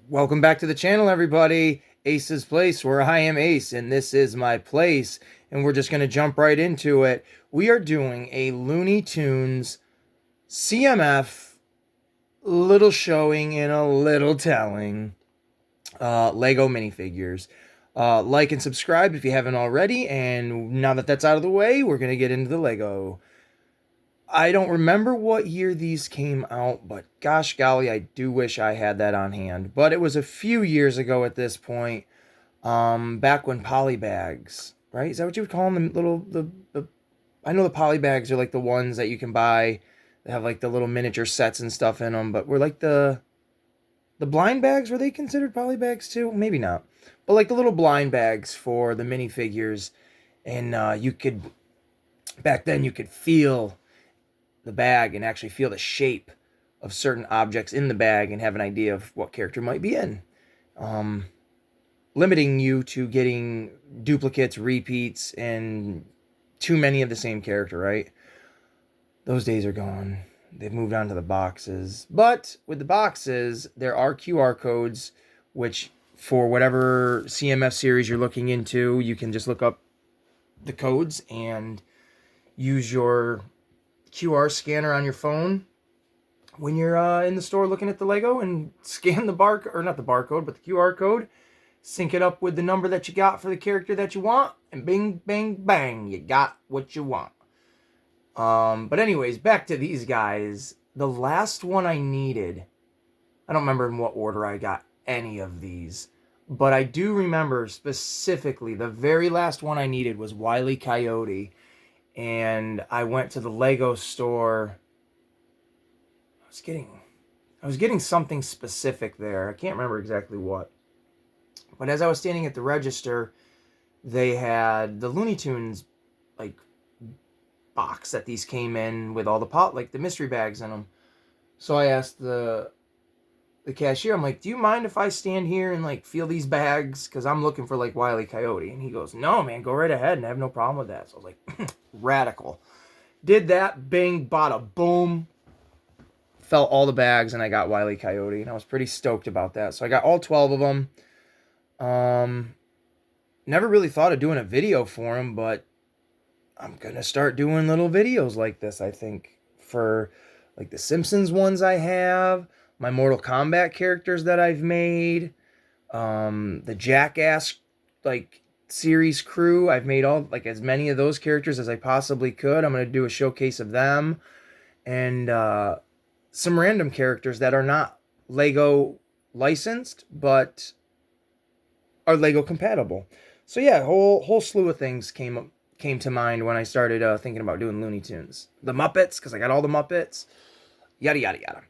Welcome back to the channel, everybody. Ace's Place, where I am Ace, and this is my place. And we're just going to jump right into it. We are doing a Looney Tunes CMF, little showing and a little telling, Lego minifigures. Like and subscribe if you haven't already. And now that that's out of the way, we're going to get into the Lego. I don't remember what year these came out, but gosh golly, I do wish I had that on hand. But it was a few years ago at this point, back when polybags, right? Is that what you would call them? The I know the polybags are like the ones that you can buy that have like the little miniature sets and stuff in them, but were like the blind bags, were they considered polybags too? Maybe not. But like the little blind bags for the minifigures, and you could back then you could feel the bag and actually feel the shape of certain objects in the bag and have an idea of what character might be in. Um, Limiting you to getting duplicates, repeats, and too many of the same character, right? Those days are gone. They've moved on to the boxes. But with the boxes, there are QR codes, which for whatever CMF series you're looking into, you can just look up the codes and use your QR scanner on your phone when you're in the store looking at the Lego and scan the or not the barcode, but the QR code, sync it up with the number that you got for the character that you want, and bing, bang, bang, you got what you want. But anyways, back to these guys. The last one I needed, I don't remember in what order I got any of these, but I do remember specifically the very last one I needed was Wile E. Coyote. And I went to the Lego store. I was getting something specific there. I can't remember exactly what. But as I was standing at the register, they had the Looney Tunes like box that these came in with all the mystery bags in them. So I asked the cashier, I'm like, do you mind if I stand here and like feel these bags? Because I'm looking for like Wile E. Coyote. And he goes, no, man, go right ahead and I have no problem with that. So I was like, radical. Did that, bing, bada, boom. Felt all the bags and I got Wile E. Coyote. And I was pretty stoked about that. So I got all 12 of them. Never really thought of doing a video for them, but I'm going to start doing little videos like this, I think, for like the Simpsons ones I have, my Mortal Kombat characters that I've made, the Jackass like series crew. I've made all like as many of those characters as I possibly could. I'm going to do a showcase of them and some random characters that are not Lego licensed but are Lego compatible. So yeah, whole slew of things came to mind when I started thinking about doing Looney Tunes. The Muppets, because I got all the Muppets, yada yada yada.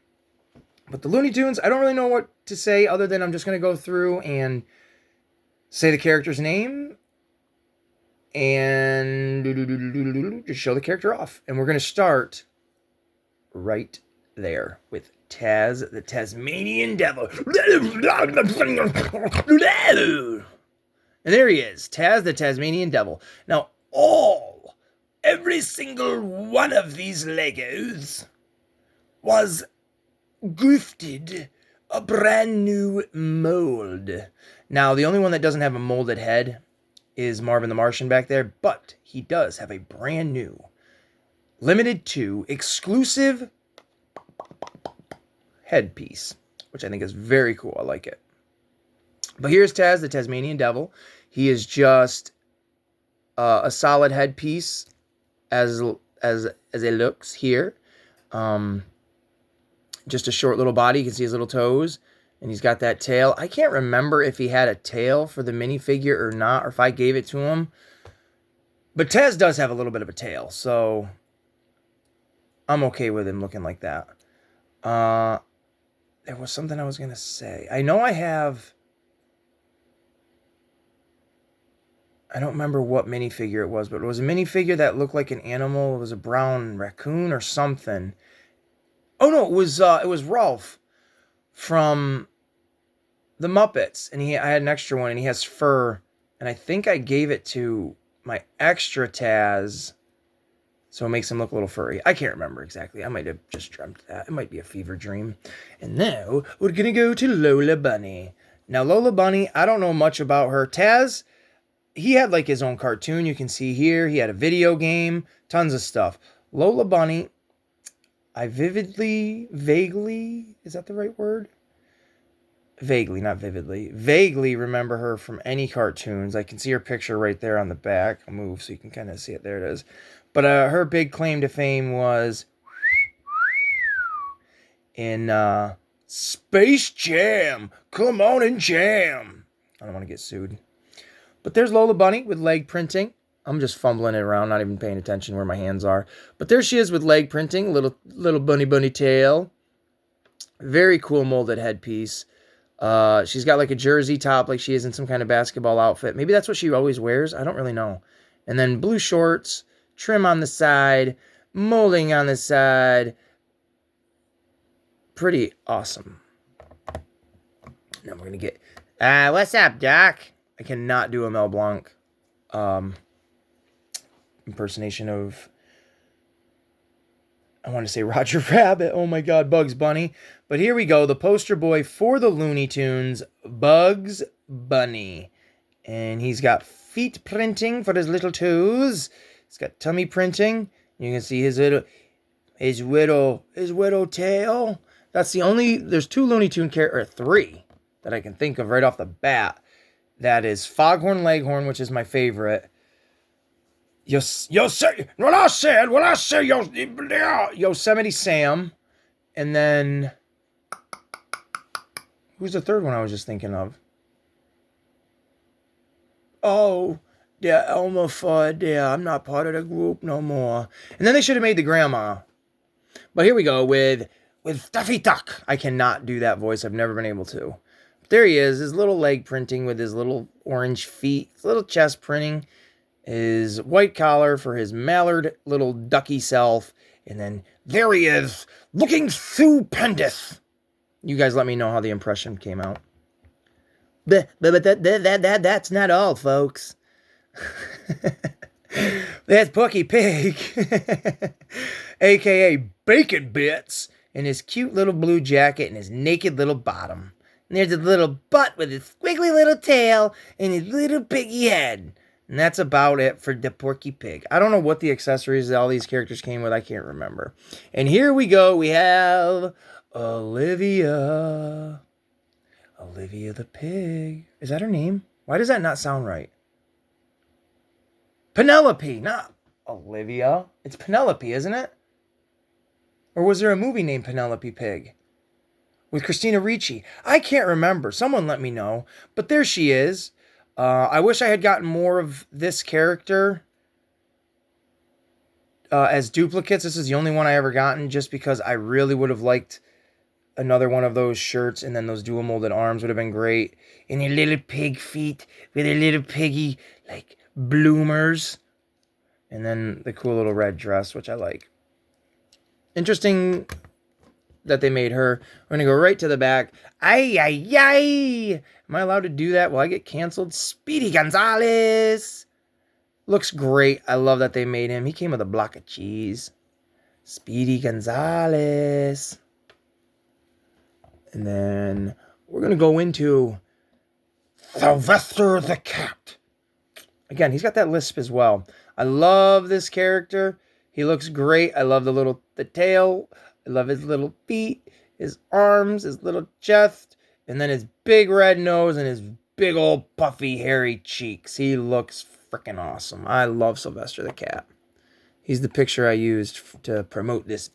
But the Looney Tunes, I don't really know what to say other than I'm just going to go through and say the character's name and just show the character off. And we're going to start right there with Taz, the Tasmanian Devil. And there he is, Taz, the Tasmanian Devil. Now, every single one of these Legos was gifted a brand new mold. Now, the only one that doesn't have a molded head is Marvin the Martian back there, but he does have a brand new, limited to, exclusive headpiece, which I think is very cool. I like it. But here's Taz, the Tasmanian Devil. He is just a solid headpiece as it looks here. Just a short little body. You can see his little toes. And he's got that tail. I can't remember if he had a tail for the minifigure or not, or if I gave it to him. But Taz does have a little bit of a tail, so I'm okay with him looking like that. There was something I was going to say. I know I don't remember what minifigure it was, but it was a minifigure that looked like an animal. It was a brown raccoon or something. Oh no, it was Rolf from the Muppets, and I had an extra one, and he has fur, and I think I gave it to my extra Taz So it makes him look a little furry. I can't remember exactly. I might have just dreamt that. It might be a fever dream. And now we're going to go to Lola Bunny. Now, Lola Bunny, I don't know much about her. Taz, he had like his own cartoon. You can see here. He had a video game. Tons of stuff. Lola Bunny, I vaguely, is that the right word? Vaguely, not vividly. Vaguely remember her from any cartoons. I can see her picture right there on the back. I'll move so you can kind of see it. There it is. But her big claim to fame was in Space Jam. Come on and jam. I don't want to get sued. But there's Lola Bunny with leg printing. I'm just fumbling it around, not even paying attention where my hands are. But there she is with leg printing. Little bunny tail. Very cool molded headpiece. She's got like a jersey top like she is in some kind of basketball outfit. Maybe that's what she always wears. I don't really know. And then blue shorts, trim on the side, molding on the side. Pretty awesome. Now we're going to get... what's up, Doc? I cannot do a Mel Blanc impersonation of... I want to say Roger Rabbit. Oh my God, Bugs Bunny. But here we go. The poster boy for the Looney Tunes, Bugs Bunny. And he's got feet printing for his little toes. He's got tummy printing. You can see his widow tail. That's the only... There's 2 Looney Tune characters, or 3, that I can think of right off the bat. That is Foghorn Leghorn, which is my favorite. Yosemite Sam. And then... Who's the third one I was just thinking of? Oh, yeah, Elmer Fudd. Yeah, I'm not part of the group no more. And then they should have made the grandma. But here we go with Daffy Duck. I cannot do that voice. I've never been able to. But there he is, his little leg printing with his little orange feet, his little chest printing, his white collar for his mallard little ducky self. And then there he is, looking stupendous. You guys let me know how the impression came out. But that's not all, folks. There's Porky Pig, a.k.a. Bacon Bits, in his cute little blue jacket and his naked little bottom. And there's his little butt with his squiggly little tail and his little piggy head. And that's about it for the Porky Pig. I don't know what the accessories that all these characters came with. I can't remember. And here we go. We have Olivia. Olivia the pig. Is that her name? Why does that not sound right? Penelope, not Olivia. It's Penelope, isn't it? Or was there a movie named Penelope Pig? With Christina Ricci? I can't remember. Someone let me know. But there she is. I wish I had gotten more of this character as duplicates. This is the only one I ever gotten just because I really would have liked another one of those shirts, and then those dual molded arms would have been great. And your little pig feet with a little piggy, like, bloomers. And then the cool little red dress, which I like. Interesting that they made her. We're going to go right to the back. Ay, ay, ay. Am I allowed to do that? Will I get canceled? Speedy Gonzales. Looks great. I love that they made him. He came with a block of cheese. Speedy Gonzales. And then we're going to go into Sylvester the Cat. Again, he's got that lisp as well. I love this character. He looks great. I love the tail. I love his little feet, his arms, his little chest, and then his big red nose and his big old puffy hairy cheeks. He looks freaking awesome. I love Sylvester the Cat. He's the picture I used to promote this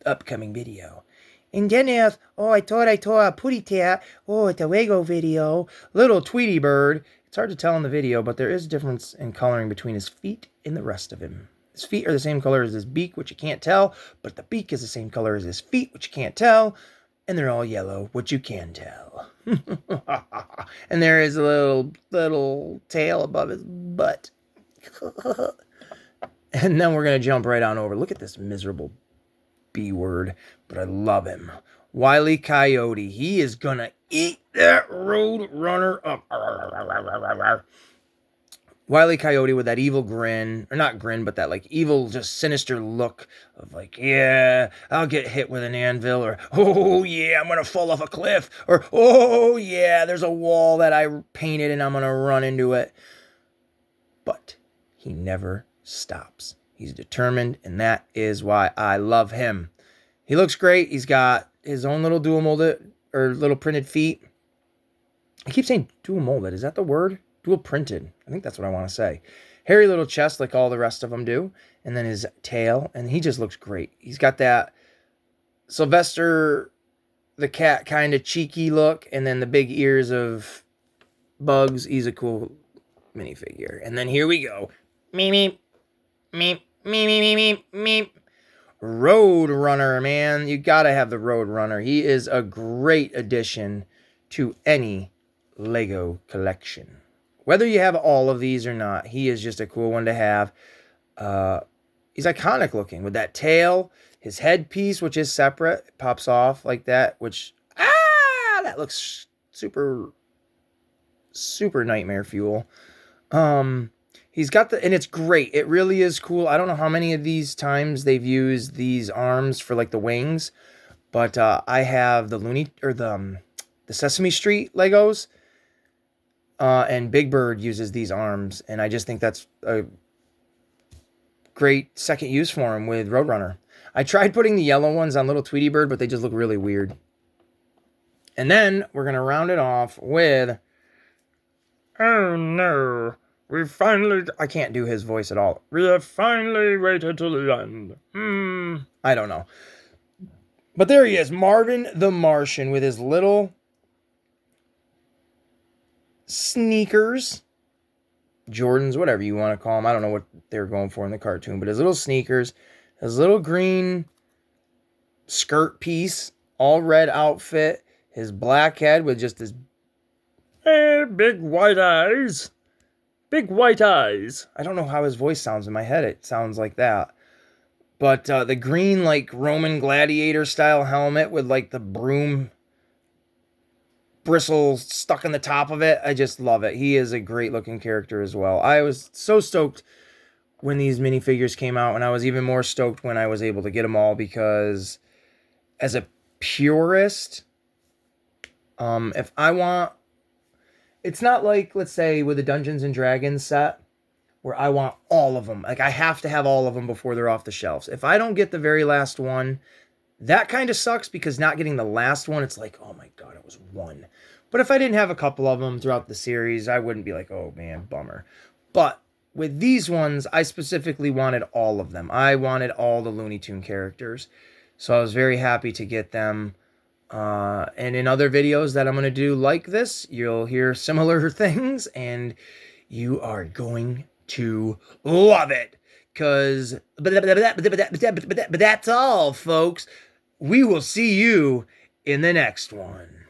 upcoming video. And then there's, I thought a putty tat. Oh, it's a Lego video. Little Tweety Bird. It's hard to tell in the video, but there is a difference in coloring between his feet and the rest of him. His feet are the same color as his beak, which you can't tell, but the beak is the same color as his feet, which you can't tell, and they're all yellow, which you can tell. And there is a little tail above his butt. And then we're going to jump right on over. Look at this miserable B word, but I love him. Wile E. Coyote. He is going to eat that road runner up. Wile E. Coyote with that evil grin, or not grin, but that like evil, just sinister look of like, yeah, I'll get hit with an anvil, or oh yeah, I'm gonna fall off a cliff, or oh yeah, there's a wall that I painted and I'm gonna run into it. But he never stops. He's determined, and that is why I love him. He looks great. He's got his own little dual molded or little printed feet. I keep saying dual molded. Is that the word? Dual printed. I think that's what I want to say. Hairy little chest like all the rest of them do. And then his tail. And he just looks great. He's got that Sylvester the cat kind of cheeky look. And then the big ears of Bugs. He's a cool minifigure. And then here we go. Meep, meep, meep, meep, meep, meep, meep. Road Runner, man. You gotta have the Road Runner. He is a great addition to any Lego collection. Whether you have all of these or not, he is just a cool one to have. He's iconic looking with that tail, his headpiece, which is separate, it pops off like that, which, that looks super, super nightmare fuel. He's got and it's great. It really is cool. I don't know how many of these times they've used these arms for like the wings, but I have the the Sesame Street Legos. And Big Bird uses these arms, and I just think that's a great second use for him with Roadrunner. I tried putting the yellow ones on Little Tweety Bird, but they just look really weird. And then we're going to round it off with, oh no, I can't do his voice at all. We have finally waited till the end. I don't know. But there he is, Marvin the Martian with his little sneakers, Jordans, whatever you want to call them. I don't know what they were going for in the cartoon, but his little sneakers, his little green skirt piece, all red outfit, his black head with just his big white eyes. Big white eyes. I don't know how his voice sounds in my head. It sounds like that. But the green, like, Roman gladiator style helmet with, like, the broom bristles stuck in the top of it. I just love it. He is a great looking character as well. I was so stoked when these minifigures came out, and I was even more stoked when I was able to get them all, because as a purist, if I want, it's not like, let's say, with the Dungeons and Dragons set, where I want all of them. Like, I have to have all of them before they're off the shelves. If I don't get the very last one, that kind of sucks, because not getting the last one, it's like, oh my god, it was one. But if I didn't have a couple of them throughout the series, I wouldn't be like, oh man, bummer. But with these ones, I specifically wanted all of them. I wanted all the Looney Tune characters. So I was very happy to get them. And in other videos that I'm going to do like this, you'll hear similar things, and you are going to love it. But that's all, folks. We will see you in the next one.